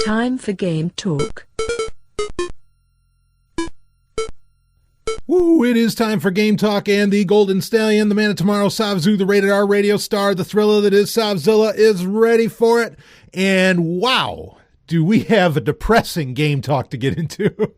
Time for Game Talk. Woo, it is time for Game Talk, and the Golden Stallion, the man of tomorrow, Savzu, the rated R radio star, the thriller that is Savzilla, is ready for it. And wow, do we have a depressing Game Talk to get into.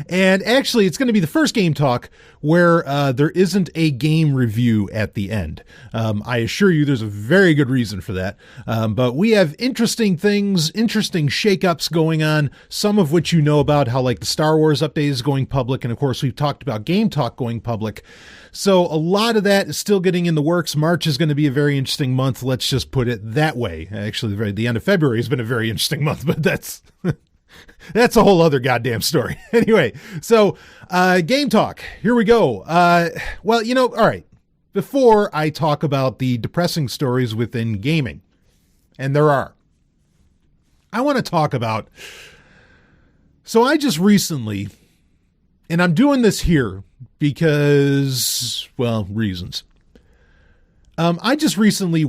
And actually, it's going to be the first Game Talk where there isn't a game review at the end. I assure you there's a very good reason for that. But we have interesting things, interesting shakeups going on, some of which you know about, how like the Star Wars update is going public. And of course, we've talked about Game Talk going public. So a lot of that is still getting in the works. March is going to be a very interesting month. Let's just put it that way. Actually, the end of February has been a very interesting month, but that's... That's a whole other goddamn story. Anyway, so Game Talk, here we go. Well, you know, all right, before I talk about the depressing stories within gaming, and there are, I want to talk about, so I just recently, and I'm doing this here because, well, reasons. I just recently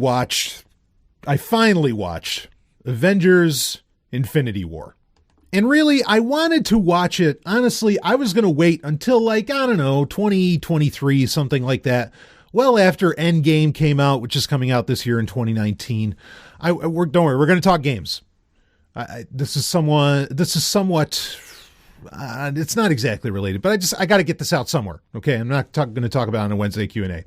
I finally watched Avengers Infinity War. And really, I wanted to watch it. Honestly, I was going to wait until like, I don't know, 2023, something like that. Well, after Endgame came out, which is coming out this year in 2019. Don't worry, we're going to talk games. This is somewhat, it's not exactly related, but I got to get this out somewhere. Okay. I'm not going to talk about it on a Wednesday Q&A.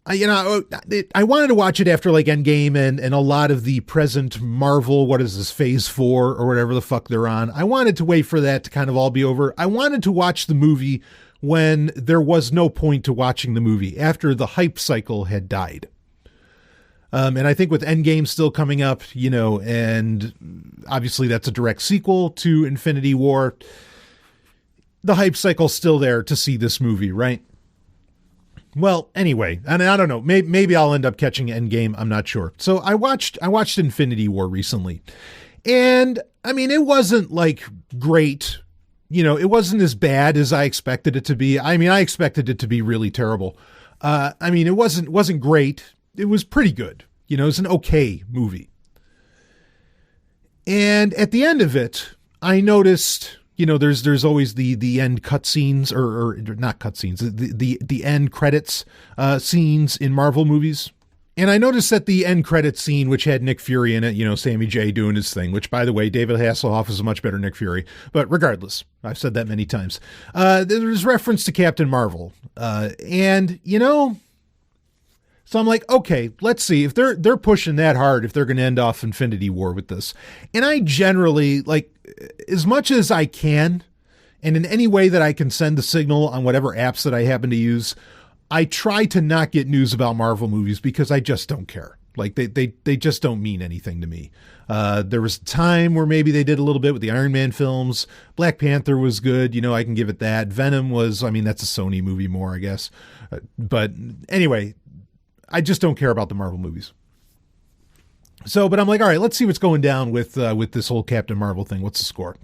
I wanted to watch it after like Endgame and a lot of the present Marvel, what is this, Phase 4 or whatever the fuck they're on. I wanted to wait for that to kind of all be over. I wanted to watch the movie when there was no point to watching the movie, after the hype cycle had died. And I think with Endgame still coming up, you know, and obviously that's a direct sequel to Infinity War, the hype cycle's still there to see this movie, right? Well, anyway, and I don't know, maybe I'll end up catching Endgame. I'm not sure. So I watched Infinity War recently, and I mean, it wasn't like great. You know, it wasn't as bad as I expected it to be. I mean, I expected it to be really terrible. I mean, it wasn't great. It was pretty good. You know, it's an okay movie. And at the end of it, I noticed, you know, there's always the end cutscenes or not cutscenes, the end credits scenes in Marvel movies. And I noticed that the end credits scene, which had Nick Fury in it, you know, Sammy J doing his thing, which, by the way, David Hasselhoff is a much better Nick Fury. But regardless, I've said that many times. There's reference to Captain Marvel. And, you know, so I'm like, okay, let's see if they're pushing that hard, if they're going to end off Infinity War with this. And I generally, like, as much as I can, and in any way that I can send the signal on whatever apps that I happen to use, I try to not get news about Marvel movies because I just don't care. Like they just don't mean anything to me. There was a time where maybe they did a little bit with the Iron Man films. Black Panther was good. You know, I can give it that. Venom was, I mean, that's a Sony movie more, I guess. But anyway, I just don't care about the Marvel movies. So, but I'm like, all right, let's see what's going down with this whole Captain Marvel thing. What's the score?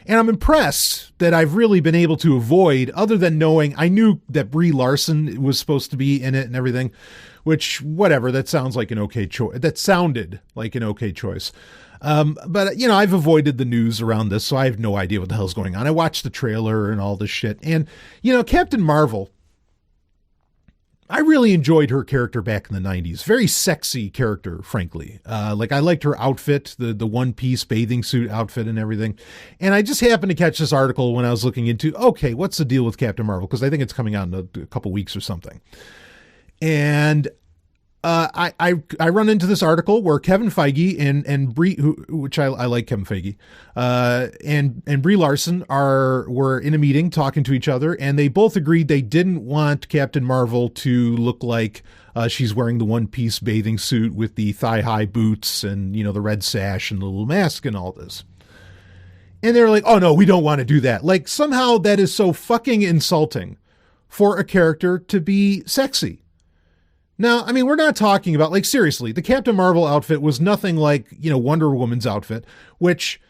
And I'm impressed that I've really been able to avoid, other than knowing, I knew that Brie Larson was supposed to be in it and everything, which, whatever, that sounds like an okay choice. That sounded like an okay choice. But, you know, I've avoided the news around this, so I have no idea what the hell's going on. I watched the trailer and all this shit. And, you know, Captain Marvel, I really enjoyed her character back in the 90s. Very sexy character, frankly. Like, I liked her outfit, the one-piece bathing suit outfit and everything. And I just happened to catch this article when I was looking into, okay, what's the deal with Captain Marvel? Because I think it's coming out in a couple weeks or something. And I run into this article where Kevin Feige and Brie, which I like Kevin Feige, and Brie Larson were in a meeting talking to each other, and they both agreed they didn't want Captain Marvel to look like she's wearing the one-piece bathing suit with the thigh-high boots and, you know, the red sash and the little mask and all this. And they were like, oh no, we don't want to do that. Like, somehow that is so fucking insulting for a character to be sexy. Now, I mean, we're not talking about, like, seriously, the Captain Marvel outfit was nothing like, you know, Wonder Woman's outfit, which,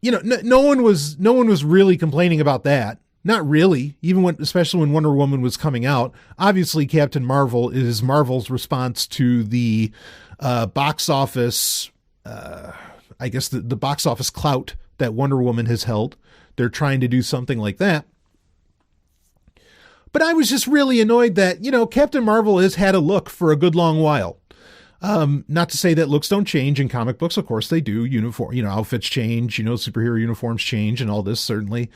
you know, no one was really complaining about that. Not really. Especially when Wonder Woman was coming out. Obviously, Captain Marvel is Marvel's response to the box office, I guess the box office clout that Wonder Woman has held. They're trying to do something like that. But I was just really annoyed that, Captain Marvel has had a look for a good long while. Not to say that looks don't change in comic books. Of course they do. Outfits change, superhero uniforms change and all this, certainly.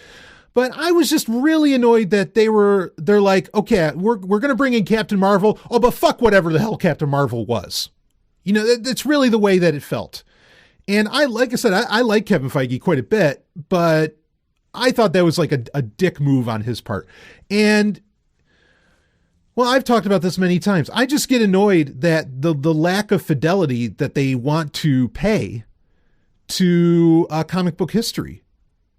But I was just really annoyed that they're like, okay, we're going to bring in Captain Marvel. Oh, but fuck whatever the hell Captain Marvel was. That's really the way that it felt. And like I said, I like Kevin Feige quite a bit, but I thought that was like a dick move on his part. And, well, I've talked about this many times. I just get annoyed that the lack of fidelity that they want to pay to comic book history,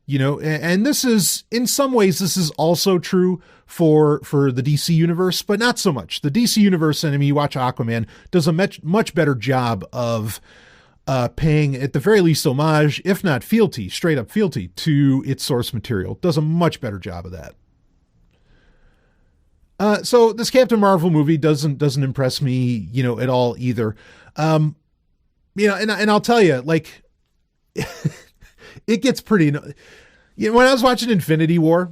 and this is, in some ways, this is also true for the DC universe, but not so much. The DC universe, and you watch Aquaman, does a much better job of paying, at the very least, homage, if not fealty, straight up fealty to its source material. Does a much better job of that. So this Captain Marvel movie doesn't impress me, at all either. And I'll tell you, like, it gets pretty, when I was watching Infinity War,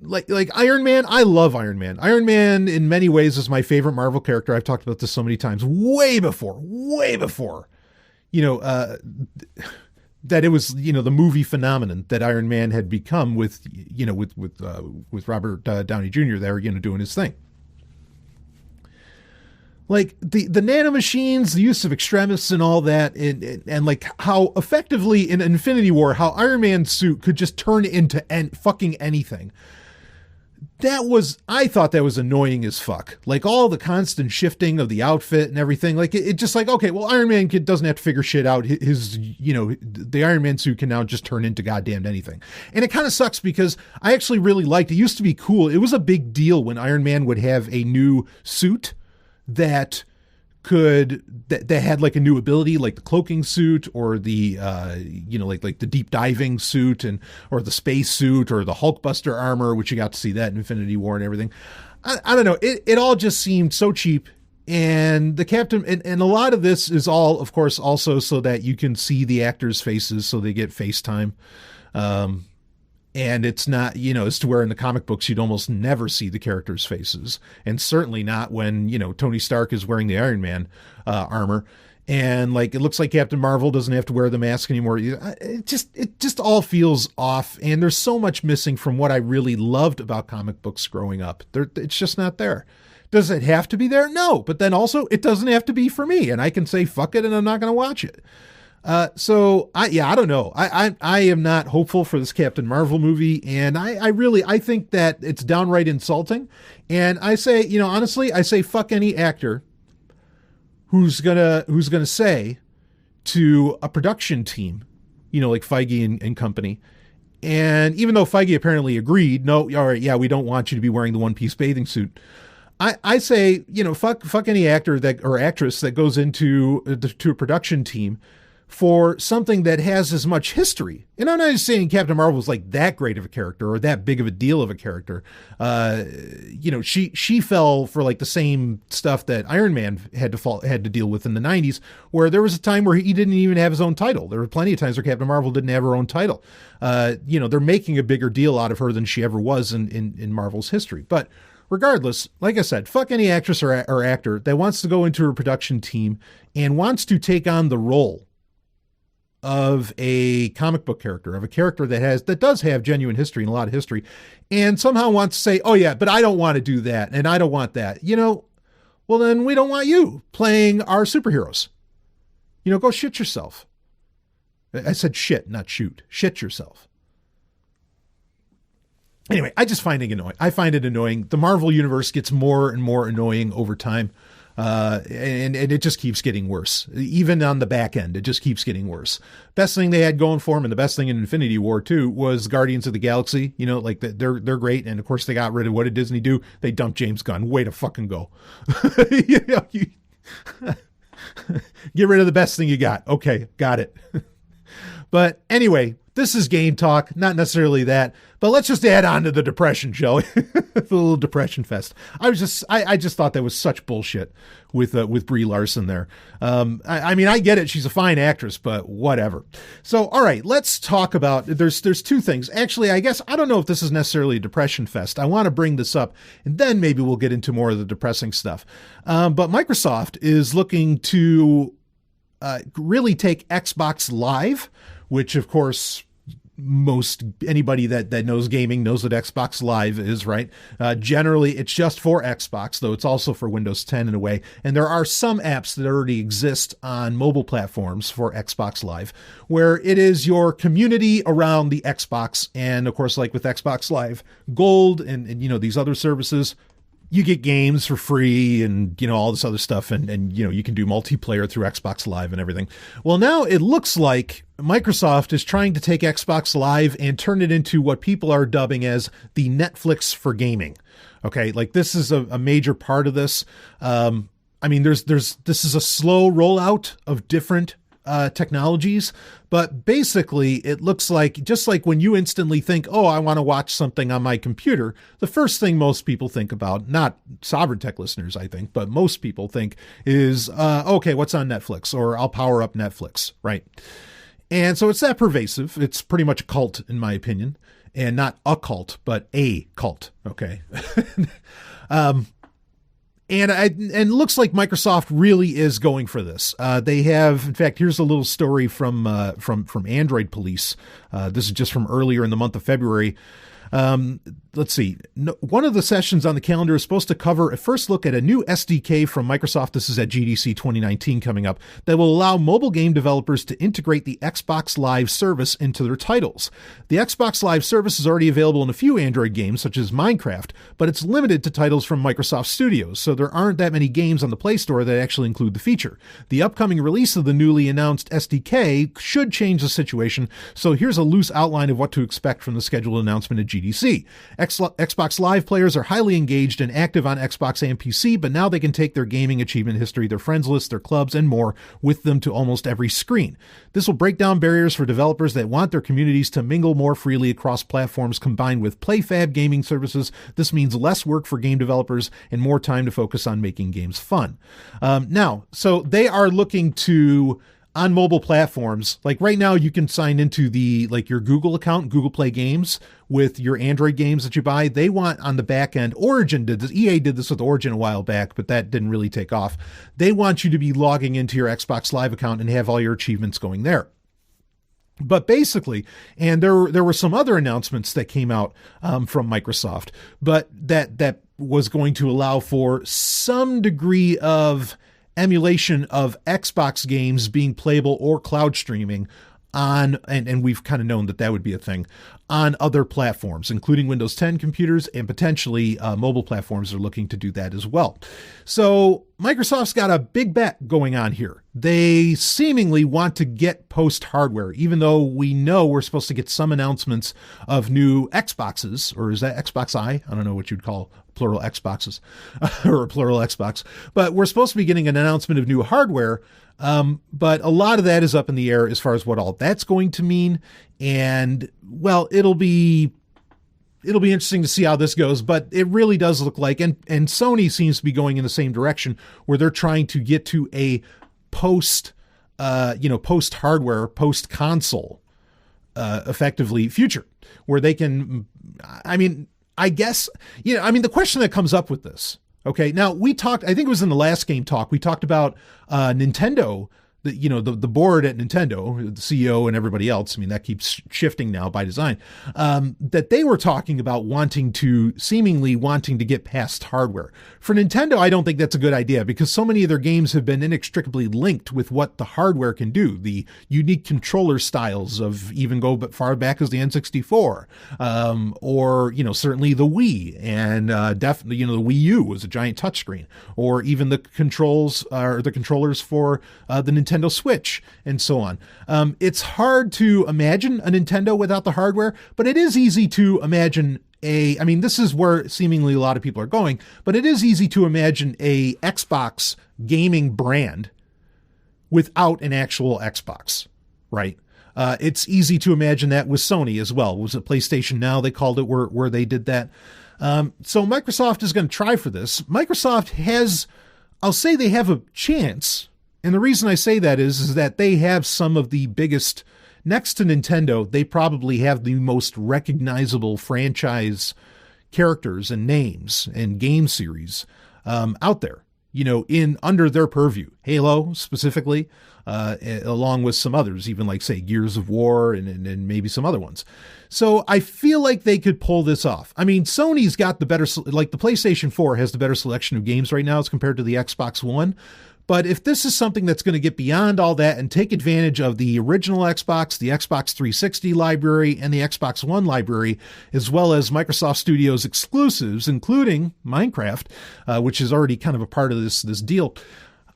like Iron Man, I love Iron Man. Iron Man in many ways is my favorite Marvel character. I've talked about this so many times, way before, that it was, the movie phenomenon that Iron Man had become with Robert Downey Jr. there, doing his thing. Like the nanomachines, the use of extremists and all that, and like how effectively in Infinity War, how Iron Man's suit could just turn into fucking anything. I thought that was annoying as fuck. Like all the constant shifting of the outfit and everything. Like it just like, okay, well, Iron Man doesn't have to figure shit out. The Iron Man suit can now just turn into goddamn anything. And it kind of sucks because I actually really liked it. It used to be cool. It was a big deal when Iron Man would have a new suit that had like a new ability, like the cloaking suit or the like the deep diving suit or the space suit or the Hulkbuster armor, which you got to see that in Infinity War and everything. I don't know. It all just seemed so cheap. And the Captain and a lot of this is all, of course, also so that you can see the actors' faces, so they get FaceTime. And it's not, as to where in the comic books you'd almost never see the characters' faces. And certainly not when, Tony Stark is wearing the Iron Man armor. And like, it looks like Captain Marvel doesn't have to wear the mask anymore. It just all feels off. And there's so much missing from what I really loved about comic books growing up. It's just not there. Does it have to be there? No. But then also it doesn't have to be for me. And I can say, fuck it, and I'm not going to watch it. So I don't know. I am not hopeful for this Captain Marvel movie. And I think that it's downright insulting. And I say, honestly, I say, fuck any actor who's gonna say to a production team, like Feige and company. And even though Feige apparently agreed, no, all right, yeah, we don't want you to be wearing the one-piece bathing suit. I say, fuck any actor or actress that goes to a production team for something that has as much history. And I'm not just saying Captain Marvel was like that great of a character or that big of a deal of a character. She fell for like the same stuff that Iron Man had to deal with in the 90s, where there was a time where he didn't even have his own title. There were plenty of times where Captain Marvel didn't have her own title. They're making a bigger deal out of her than she ever was in Marvel's history. But regardless, like I said, fuck any actress or actor that wants to go into a production team and wants to take on the role of a comic book character, of a character that does have genuine history and a lot of history, and somehow wants to say, oh yeah, but I don't want to do that, and I don't want that. Well then we don't want you playing our superheroes. Go shit yourself. I said shit, not shoot. Shit yourself. Anyway, I just find it annoying. I find it annoying. The Marvel universe gets more and more annoying over time. And it just keeps getting worse. Even on the back end, it just keeps getting worse. Best thing they had going for them, and the best thing in Infinity War too, was Guardians of the Galaxy. They're great, and of course they got rid of, what did Disney do? They dumped James Gunn. Way to fucking go. Get rid of the best thing you got. Okay, got it. But anyway, this is Game Talk, not necessarily that, but let's just add on to the depression, shall we? The little depression fest. I just thought that was such bullshit with Brie Larson there. I mean, I get it. She's a fine actress, but whatever. So, all right, let's talk about, there's two things. Actually, I guess, I don't know if this is necessarily a depression fest. I want to bring this up, and then maybe we'll get into more of the depressing stuff. But Microsoft is looking to really take Xbox Live, which of course most anybody that knows gaming knows what Xbox Live is, right? Generally, it's just for Xbox, though it's also for Windows 10 in a way. And there are some apps that already exist on mobile platforms for Xbox Live, where it is your community around the Xbox. And of course, like with Xbox Live Gold and you know, these other services, you get games for free and, you know, all this other stuff. And, you know, you can do multiplayer through Xbox Live and everything. Well, now it looks like Microsoft is trying to take Xbox Live and turn it into what people are dubbing as the Netflix for gaming. Okay. Like this is a major part of this. I mean, this is a slow rollout of different technologies, but basically it looks like, just like when you instantly think, oh, I want to watch something on my computer, the first thing most people think about, not Sovereign Tech listeners, I think, but most people think is, okay, what's on Netflix? Or I'll power up Netflix, right? And so it's that pervasive. It's pretty much a cult, in my opinion, and not a cult, but a cult. Okay. And it looks like Microsoft really is going for this. They have, in fact, here's a little story from Android Police. This is just from earlier in the month of February. Let's see. One of the sessions on the calendar is supposed to cover a first look at a new SDK from Microsoft. This is at GDC 2019 coming up, that will allow mobile game developers to integrate the Xbox Live service into their titles. The Xbox Live service is already available in a few Android games, such as Minecraft, but it's limited to titles from Microsoft Studios, so there aren't that many games on the Play Store that actually include the feature. The upcoming release of the newly announced SDK should change the situation, so here's a loose outline of what to expect from the scheduled announcement at GDC. Xbox Live players are highly engaged and active on Xbox and PC, but now they can take their gaming achievement history, their friends list, their clubs, and more with them to almost every screen. This will break down barriers for developers that want their communities to mingle more freely across platforms. Combined with PlayFab gaming services, this means less work for game developers and more time to focus on making games fun. Now, so they are looking to, on mobile platforms, like right now you can sign into your Google account, Google Play Games, with your Android games that you buy. They want on the back end, Origin did this, EA did this with Origin a while back, but that didn't really take off. They want you to be logging into your Xbox Live account and have all your achievements going there. But basically, and there were some other announcements that came out from Microsoft, but that was going to allow for some degree of emulation of Xbox games being playable or cloud streaming on, and we've kind of known that would be a thing, on other platforms, including Windows 10 computers, and potentially mobile platforms are looking to do that as well. So Microsoft's got a big bet going on here. They seemingly want to get post hardware, even though we know we're supposed to get some announcements of new Xboxes, or is that Xbox I don't know what you'd call plural Xboxes or a plural Xbox, but we're supposed to be getting an announcement of new hardware. But a lot of that is up in the air as far as what all that's going to mean. And well, it'll be interesting to see how this goes, but it really does look like, and Sony seems to be going in the same direction, where they're trying to get to a post hardware, post console, effectively future, where they can, I guess, the question that comes up with this. Okay. Now we talked, I think it was in the last Game Talk, we talked about, Nintendo, the board at Nintendo, the CEO and everybody else. I mean, that keeps shifting now by design, that they were talking about seemingly wanting to get past hardware. For Nintendo, I don't think that's a good idea, because so many of their games have been inextricably linked with what the hardware can do. The unique controller styles of even go but far back as the N64, or, certainly the Wii, and definitely, the Wii U was a giant touchscreen, or even the controls or the controllers for the Nintendo Switch and so on. It's hard to imagine a Nintendo without the hardware, but it is easy to imagine this is where seemingly a lot of people are going, but it is easy to imagine a Xbox gaming brand without an actual Xbox, right? It's easy to imagine that with Sony as well. Was it PlayStation Now they called it where they did that? So Microsoft is going to try for this. Microsoft has, I'll say they have a chance. And the reason I say that is that they have some of the biggest, next to Nintendo, they probably have the most recognizable franchise characters and names and game series out there, in under their purview. Halo specifically, along with some others, even like, say, Gears of War and maybe some other ones. So I feel like they could pull this off. I mean, Sony's got the better, like the PlayStation 4 has the better selection of games right now as compared to the Xbox One. But if this is something that's going to get beyond all that and take advantage of the original Xbox, the Xbox 360 library, and the Xbox One library, as well as Microsoft Studios exclusives, including Minecraft, which is already kind of a part of this deal,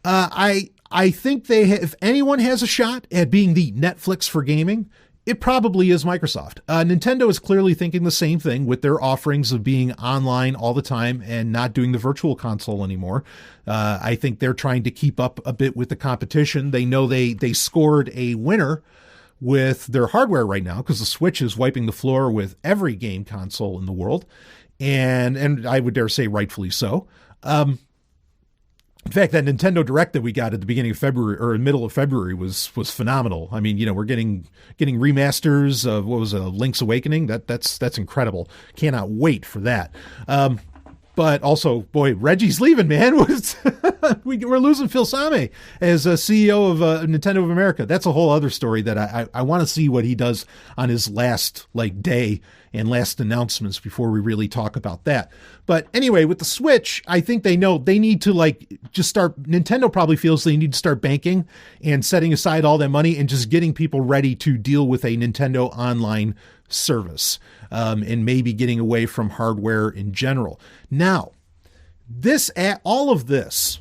I think if anyone has a shot at being the Netflix for gaming, it probably is Microsoft. Nintendo is clearly thinking the same thing with their offerings of being online all the time and not doing the virtual console anymore. I think they're trying to keep up a bit with the competition. They know they scored a winner with their hardware right now because the Switch is wiping the floor with every game console in the world. And I would dare say rightfully so. In fact, that Nintendo Direct that we got at the beginning of February or middle of February was phenomenal. I mean, we're getting remasters of Link's Awakening. That's incredible. Cannot wait for that. But also, boy, Reggie's leaving, man. We're losing Phil Same as CEO of Nintendo of America. That's a whole other story that I want to see what he does on his last day and last announcements before we really talk about that. But anyway, with the Switch, I think they know they need to just start. Nintendo probably feels they need to start banking and setting aside all that money and just getting people ready to deal with a Nintendo online service, and maybe getting away from hardware in general. Now, all of this,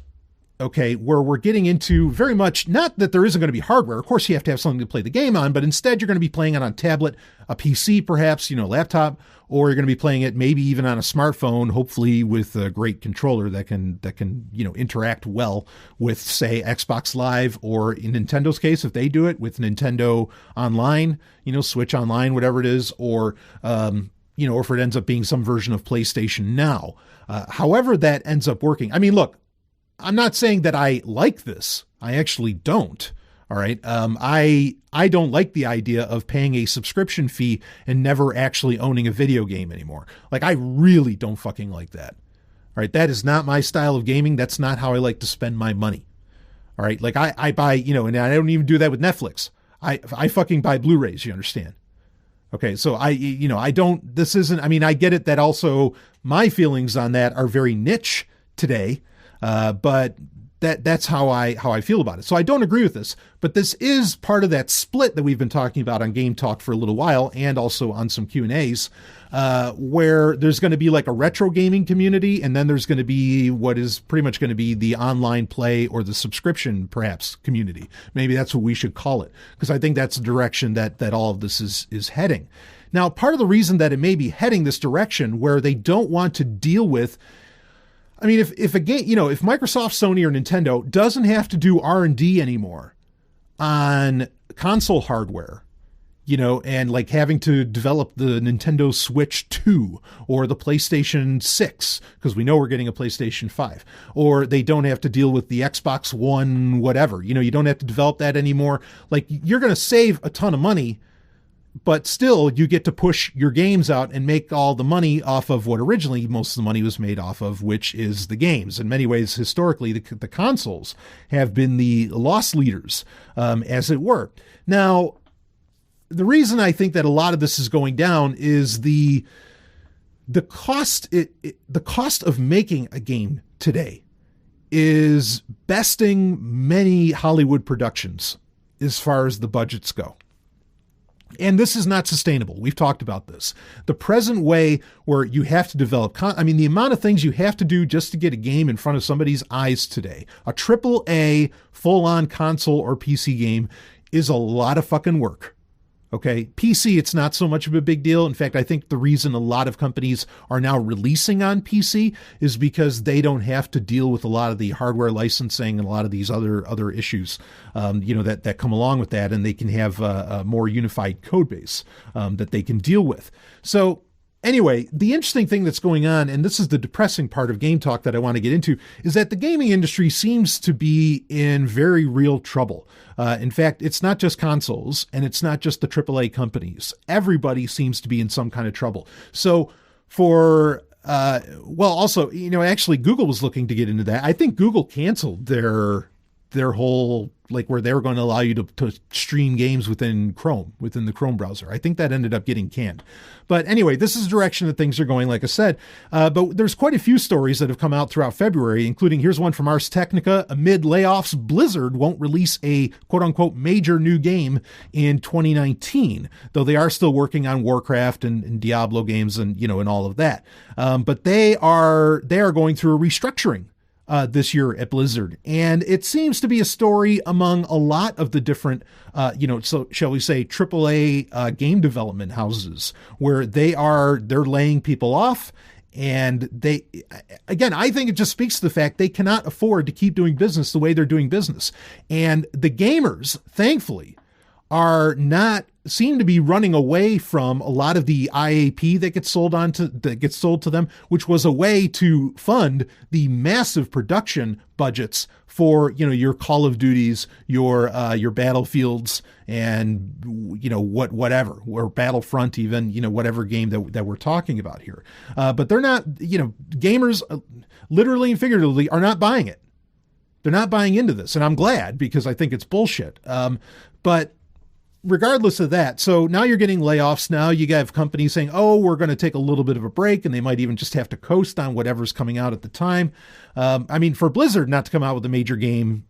okay, where we're getting into very much, not that there isn't going to be hardware. Of course, you have to have something to play the game on, but instead you're going to be playing it on tablet, a PC, perhaps, laptop, or you're going to be playing it maybe even on a smartphone, hopefully with a great controller that can interact well with, say, Xbox Live, or in Nintendo's case, if they do it with Nintendo Online, Switch Online, whatever it is, or if it ends up being some version of PlayStation Now. However that ends up working. I mean, look, I'm not saying that I like this. I actually don't. All right. I don't like the idea of paying a subscription fee and never actually owning a video game anymore. I really don't fucking like that. All right. That is not my style of gaming. That's not how I like to spend my money. All right. I buy, and I don't even do that with Netflix. I fucking buy Blu-rays, you understand? Okay. So I get it that also my feelings on that are very niche today. But that's how I feel about it. So I don't agree with this, but this is part of that split that we've been talking about on GameTalk for a little while, and also on some Q&As, where there's going to be a retro gaming community, and then there's going to be what is pretty much going to be the online play or the subscription, perhaps, community. Maybe that's what we should call it, because I think that's the direction that all of this is heading. Now, part of the reason that it may be heading this direction, where they don't want to deal with, I mean, if a game, if Microsoft, Sony, or Nintendo doesn't have to do R&D anymore on console hardware, and having to develop the Nintendo Switch 2 or the PlayStation 6, because we know we're getting a PlayStation 5, or they don't have to deal with the Xbox One, whatever, you don't have to develop that anymore. You're going to save a ton of money, but still you get to push your games out and make all the money off of what originally most of the money was made off of, which is the games. In many ways, historically, the consoles have been the loss leaders, as it were. Now, the reason I think that a lot of this is going down is the cost. The cost of making a game today is besting many Hollywood productions as far as the budgets go. And this is not sustainable. We've talked about this. The present way where you have to develop, the amount of things you have to do just to get a game in front of somebody's eyes today, a AAA full-on console or PC game, is a lot of fucking work. Okay. PC, it's not so much of a big deal. In fact, I think the reason a lot of companies are now releasing on PC is because they don't have to deal with a lot of the hardware licensing and a lot of these other issues, that come along with that. And they can have a more unified code base that they can deal with. So anyway, the interesting thing that's going on, and this is the depressing part of Game Talk that I want to get into, is that the gaming industry seems to be in very real trouble. In fact, it's not just consoles and it's not just the AAA companies. Everybody seems to be in some kind of trouble. So actually Google was looking to get into that. I think Google canceled their whole, where they were going to allow you to stream games within the Chrome browser. I think that ended up getting canned. But anyway, this is the direction that things are going, like I said. But there's quite a few stories that have come out throughout February, including, here's one from Ars Technica. Amid layoffs, Blizzard won't release a quote-unquote major new game in 2019, though they are still working on Warcraft and Diablo games and all of that. But they are going through a restructuring this year at Blizzard. And it seems to be a story among a lot of the different, so shall we say, AAA game development houses, where they're laying people off. And I think it just speaks to the fact they cannot afford to keep doing business the way they're doing business. And the gamers, thankfully, seem to be running away from a lot of the IAP that gets sold to them, which was a way to fund the massive production budgets for, your Call of Duties, your Battlefields, and, whatever, or Battlefront, even, whatever game that we're talking about here. But they're not, gamers literally and figuratively are not buying it. They're not buying into this. And I'm glad, because I think it's bullshit. But regardless of that, so now you're getting layoffs. Now you have companies saying, oh, we're going to take a little bit of a break, and they might even just have to coast on whatever's coming out at the time. For Blizzard not to come out with a major game,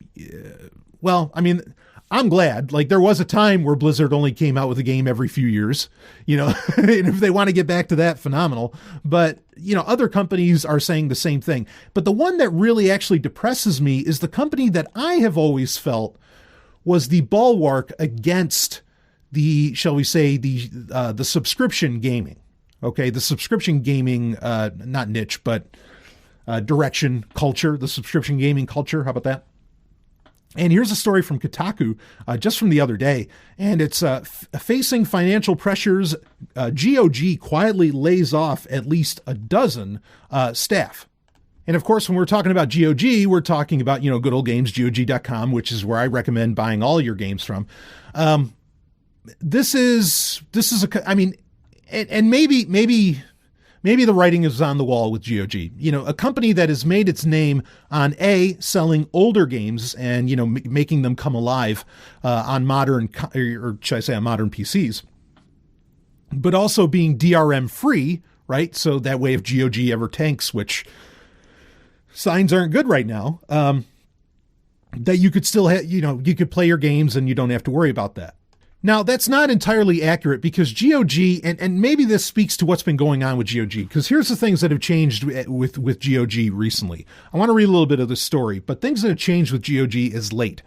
I'm glad. There was a time where Blizzard only came out with a game every few years, and if they want to get back to that, phenomenal. But, other companies are saying the same thing. But the one that really actually depresses me is the company that I have always felt was the bulwark against the, shall we say, the subscription gaming. Okay, the subscription gaming, not niche, but direction culture, the subscription gaming culture. How about that? And here's a story from Kotaku just from the other day, and it's facing financial pressures. GOG quietly lays off at least a dozen staff. And of course, when we're talking about GOG, we're talking about, good old games, GOG.com, which is where I recommend buying all your games from. This is and maybe the writing is on the wall with GOG, a company that has made its name on selling older games and, making them come alive on modern, or should I say on modern PCs, but also being DRM free, right? So that way if GOG ever tanks, which signs aren't good right now, that you could still have, you could play your games and you don't have to worry about that. Now, that's not entirely accurate, because GOG, and maybe this speaks to what's been going on with GOG, because here's the things that have changed with GOG recently. I want to read a little bit of the story, but things that have changed with GOG as late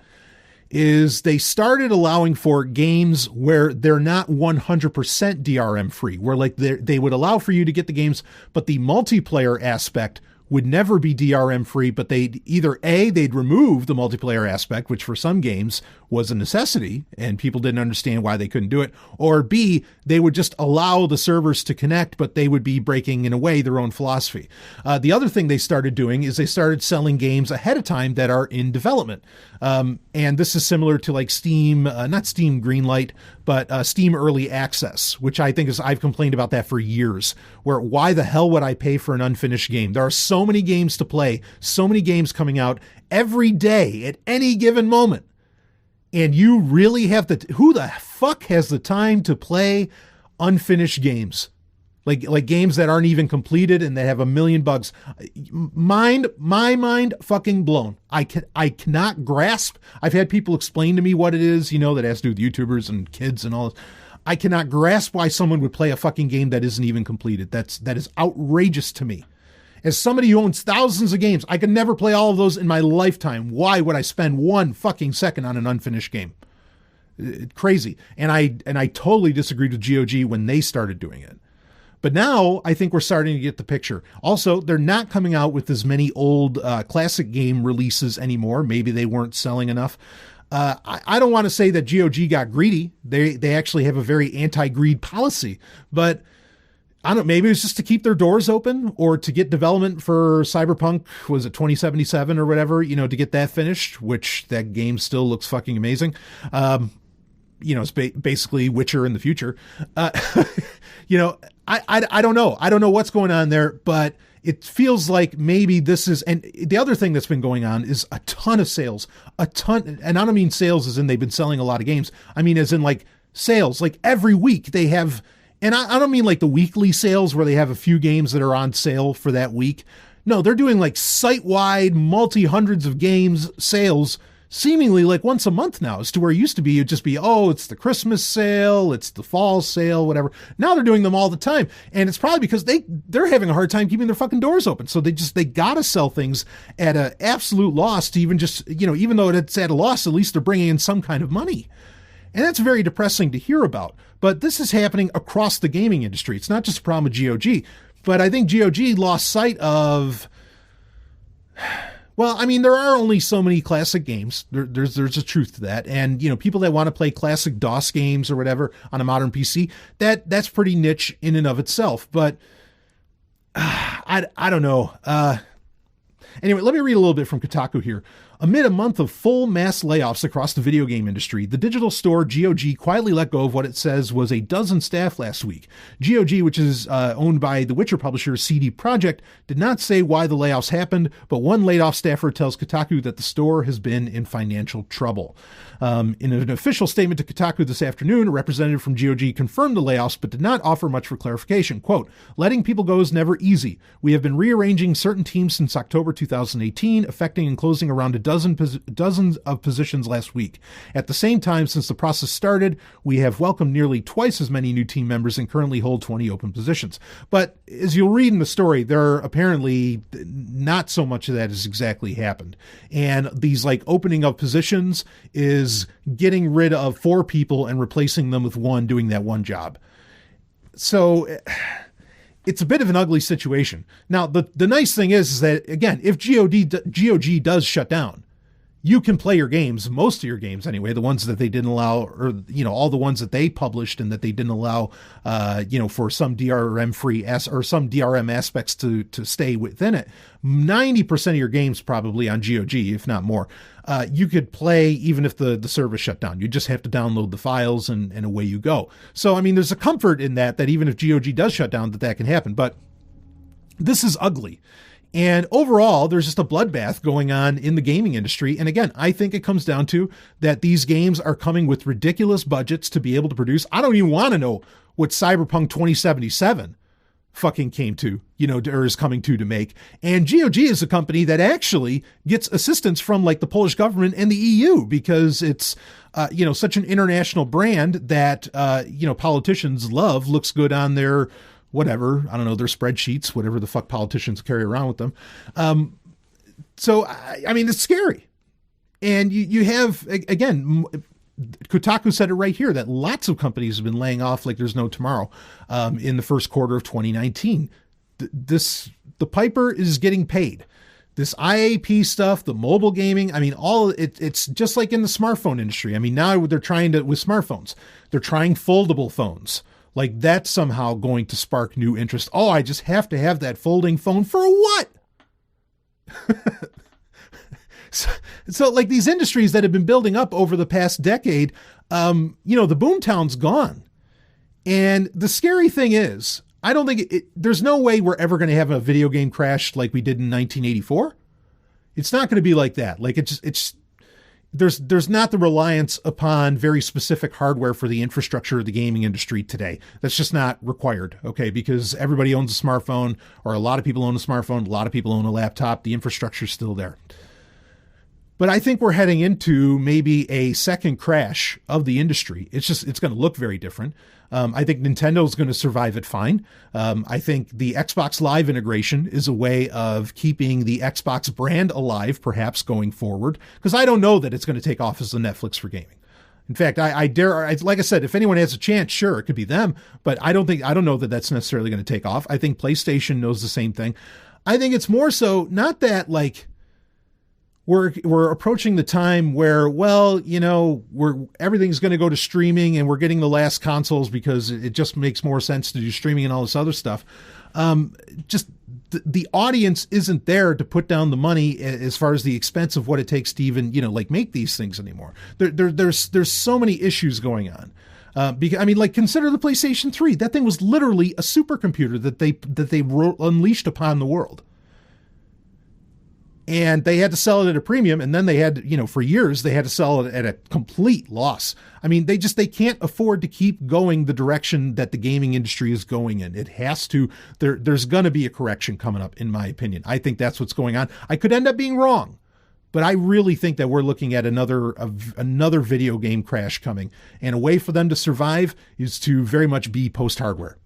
is they started allowing for games where they're not 100% DRM free, where they would allow for you to get the games, but the multiplayer aspect would never be DRM free, but they'd remove the multiplayer aspect, which for some games was a necessity and people didn't understand why they couldn't do it, or B, they would just allow the servers to connect, but they would be breaking in a way their own philosophy. The other thing they started doing is they started selling games ahead of time that are in development. And this is similar to Steam, not Steam Greenlight, but Steam Early Access, which I think I've complained about that for years, where why the hell would I pay for an unfinished game? There are so many games to play, so many games coming out every day at any given moment. And you really have who the fuck has the time to play unfinished games? Like games that aren't even completed and that have a million bugs. My mind fucking blown. I cannot grasp. I've had people explain to me what it is, that has to do with YouTubers and kids and all this. I cannot grasp why someone would play a fucking game that isn't even completed. That is outrageous to me. As somebody who owns thousands of games, I could never play all of those in my lifetime. Why would I spend 1 fucking second on an unfinished game? Crazy. And I totally disagreed with GOG when they started doing it. But now I think we're starting to get the picture. Also, they're not coming out with as many old classic game releases anymore. Maybe they weren't selling enough. I don't want to say that GOG got greedy. They actually have a very anti-greed policy, but I don't, maybe it's just to keep their doors open or to get development for Cyberpunk, was it 2077 or whatever, to get that finished, which that game still looks fucking amazing. It's basically Witcher in the future. I don't know. I don't know what's going on there, but it feels like maybe this is, and the other thing that's been going on is a ton of sales, and I don't mean sales as in they've been selling a lot of games. I mean, as in like sales, like every week they have, and I don't mean like the weekly sales where they have a few games that are on sale for that week. No, they're doing like site-wide, multi-hundreds of games sales, seemingly like once a month now, as to where it used to be, it'd just be, oh, it's the Christmas sale, it's the fall sale, whatever. Now they're doing them all the time. And it's probably because they're having a hard time keeping their fucking doors open. So they got to sell things at an absolute loss to even just, even though it's at a loss, at least they're bringing in some kind of money. And that's very depressing to hear about. But this is happening across the gaming industry. It's not just a problem with GOG, but I think GOG lost sight of, well, I mean, there are only so many classic games. There's a truth to that. And, people that want to play classic DOS games or whatever on a modern PC, that's pretty niche in and of itself. But I don't know. Anyway, let me read a little bit from Kotaku here. Amid a month of full mass layoffs across the video game industry, the digital store GOG quietly let go of what it says was a dozen staff last week. GOG, which is owned by the Witcher publisher CD Projekt, did not say why the layoffs happened, but one laid-off staffer tells Kotaku that the store has been in financial trouble. In an official statement to Kotaku this afternoon, a representative from GOG confirmed the layoffs but did not offer much for clarification. Quote, letting people go is never easy. We have been rearranging certain teams since October 2018, affecting and closing around dozens of positions last week. At the same time, since the process started, we have welcomed nearly twice as many new team members and currently hold 20 open positions. But as you'll read in the story, there are apparently not so much of that has exactly happened. And these like opening of positions is getting rid of 4 people and replacing them with one doing that one job. So it's a bit of an ugly situation. Now, the nice thing is that, again, if GOG does shut down, you can play your games, most of your games anyway, the ones that they didn't allow, or, all the ones that they published and that they didn't allow, for some DRM-free or some DRM aspects to stay within it. 90% of your games probably on GOG, if not more, you could play even if the service shut down. You just have to download the files and away you go. So, I mean, there's a comfort in that even if GOG does shut down, that can happen. But this is ugly. And overall, there's just a bloodbath going on in the gaming industry. And again, I think it comes down to that these games are coming with ridiculous budgets to be able to produce. I don't even want to know what Cyberpunk 2077 fucking came to, or is coming to make. And GOG is a company that actually gets assistance from like the Polish government and the EU because it's, such an international brand that, politicians love, looks good on their whatever, I don't know, their spreadsheets, whatever the fuck politicians carry around with them. So, I mean, it's scary. And you have, again, Kotaku said it right here, that lots of companies have been laying off like there's no tomorrow in the first quarter of 2019. The piper is getting paid. This IAP stuff, the mobile gaming, I mean, it's just like in the smartphone industry. I mean, now they're trying to, with smartphones, they're trying foldable phones. Like that's somehow going to spark new interest. Oh, I just have to have that folding phone for what? So like these industries that have been building up over the past decade, the boomtown's gone. And the scary thing is, I don't think there's no way we're ever going to have a video game crash like we did in 1984. It's not going to be like that. Like there's not the reliance upon very specific hardware for the infrastructure of the gaming industry today. That's just not required, okay? Because everybody owns a smartphone, or a lot of people own a smartphone, a lot of people own a laptop. The infrastructure's still there. But I think we're heading into maybe a second crash of the industry. It's going to look very different. I think Nintendo is going to survive it fine. I think the Xbox Live integration is a way of keeping the Xbox brand alive, perhaps going forward, because I don't know that it's going to take off as the Netflix for gaming. In fact, like I said, if anyone has a chance, sure, it could be them, but I don't know that that's necessarily going to take off. I think PlayStation knows the same thing. I think it's more so not that like we're approaching the time where, well, everything's going to go to streaming and we're getting the last consoles because it just makes more sense to do streaming and all this other stuff. Just the audience isn't there to put down the money as far as the expense of what it takes to even, make these things anymore. There's so many issues going on. Consider the PlayStation 3. That thing was literally a supercomputer that they unleashed upon the world. And they had to sell it at a premium, and then they had, for years, they had to sell it at a complete loss. I mean, they can't afford to keep going the direction that the gaming industry is going in. It has to, there's going to be a correction coming up, in my opinion. I think that's what's going on. I could end up being wrong, but I really think that we're looking at another video game crash coming. And a way for them to survive is to very much be post-hardware.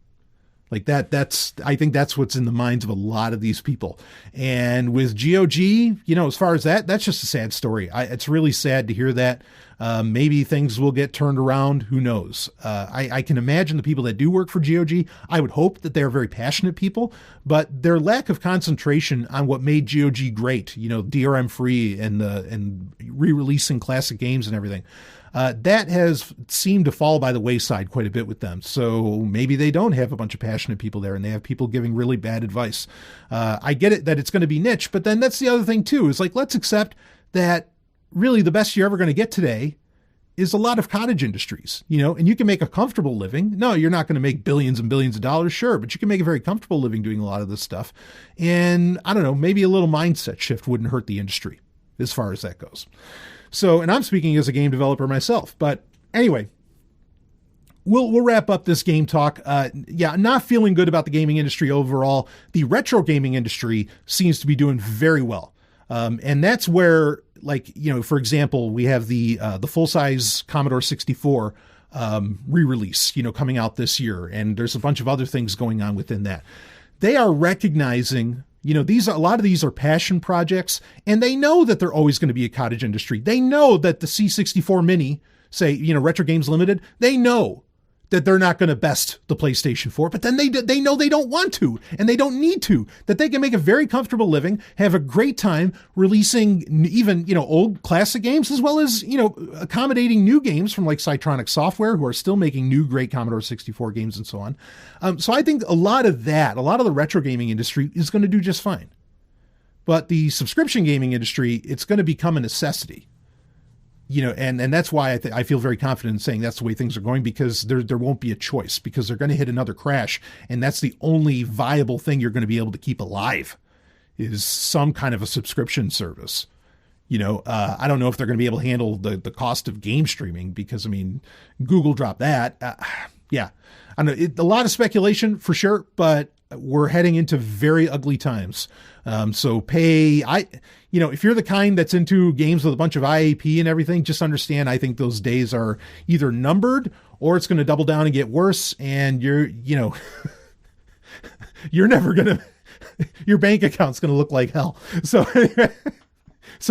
Like I think that's what's in the minds of a lot of these people. And with GOG, as far as that's just a sad story. It's really sad to hear that. Maybe things will get turned around. Who knows? I can imagine the people that do work for GOG. I would hope that they're very passionate people, but their lack of concentration on what made GOG great, DRM free and re-releasing classic games and everything. That has seemed to fall by the wayside quite a bit with them. So maybe they don't have a bunch of passionate people there and they have people giving really bad advice. I get it that it's going to be niche, but then that's the other thing too, is like, let's accept that really the best you're ever going to get today is a lot of cottage industries, and you can make a comfortable living. No, you're not going to make billions and billions of dollars, sure, but you can make a very comfortable living doing a lot of this stuff. And I don't know, maybe a little mindset shift wouldn't hurt the industry as far as that goes. So, and I'm speaking as a game developer myself, but anyway, we'll wrap up this game talk. Not feeling good about the gaming industry overall. The retro gaming industry seems to be doing very well. And that's where, for example, we have the full-size Commodore 64 re-release, coming out this year. And there's a bunch of other things going on within that. They are recognizing, a lot of these are passion projects, and they know that they're always going to be a cottage industry. They know that the C64 Mini, say, Retro Games Limited, they know that they're not going to best the PlayStation 4, but then they know they don't want to, and they don't need to, that they can make a very comfortable living, have a great time releasing even, old classic games, as well as, accommodating new games from like Cytronic Software, who are still making new great Commodore 64 games and so on. So I think a lot of the retro gaming industry is going to do just fine. But the subscription gaming industry, it's going to become a necessity. And that's why I feel very confident in saying that's the way things are going, because there won't be a choice, because they're going to hit another crash. And that's the only viable thing you're going to be able to keep alive is some kind of a subscription service. I don't know if they're going to be able to handle the cost of game streaming, because Google dropped that. I know a lot of speculation for sure, but we're heading into very ugly times. So if you're the kind that's into games with a bunch of IAP and everything, just understand, I think those days are either numbered or it's going to double down and get worse. And you're never going to, your bank account's going to look like hell. So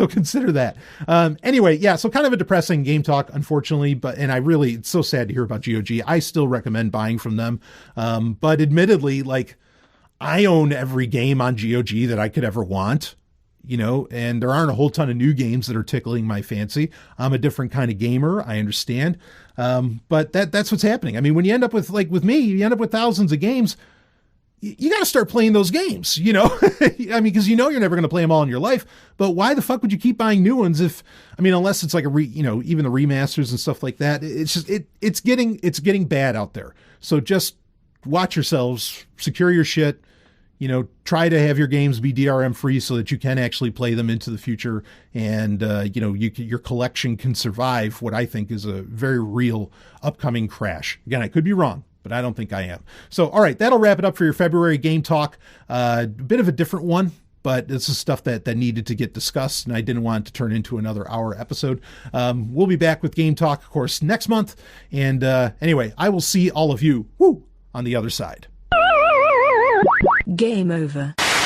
consider that. So kind of a depressing game talk, unfortunately, it's so sad to hear about GOG. I still recommend buying from them. But admittedly, I own every game on GOG that I could ever want, and there aren't a whole ton of new games that are tickling my fancy. I'm a different kind of gamer. I understand. But that's what's happening. When you end up with, with me, you end up with thousands of games. You got to start playing those games, because you're never going to play them all in your life. But why the fuck would you keep buying new ones unless it's like even the remasters and stuff like that? It's just it's getting bad out there. So just watch yourselves, secure your shit. Try to have your games be DRM free so that you can actually play them into the future, and your collection can survive what I think is a very real upcoming crash. Again, I could be wrong, but I don't think I am. So, all right, that'll wrap it up for your February game talk. A bit of a different one, but this is stuff that needed to get discussed, and I didn't want it to turn into another hour episode. We'll be back with game talk, of course, next month. And anyway, I will see all of you on the other side. Game over.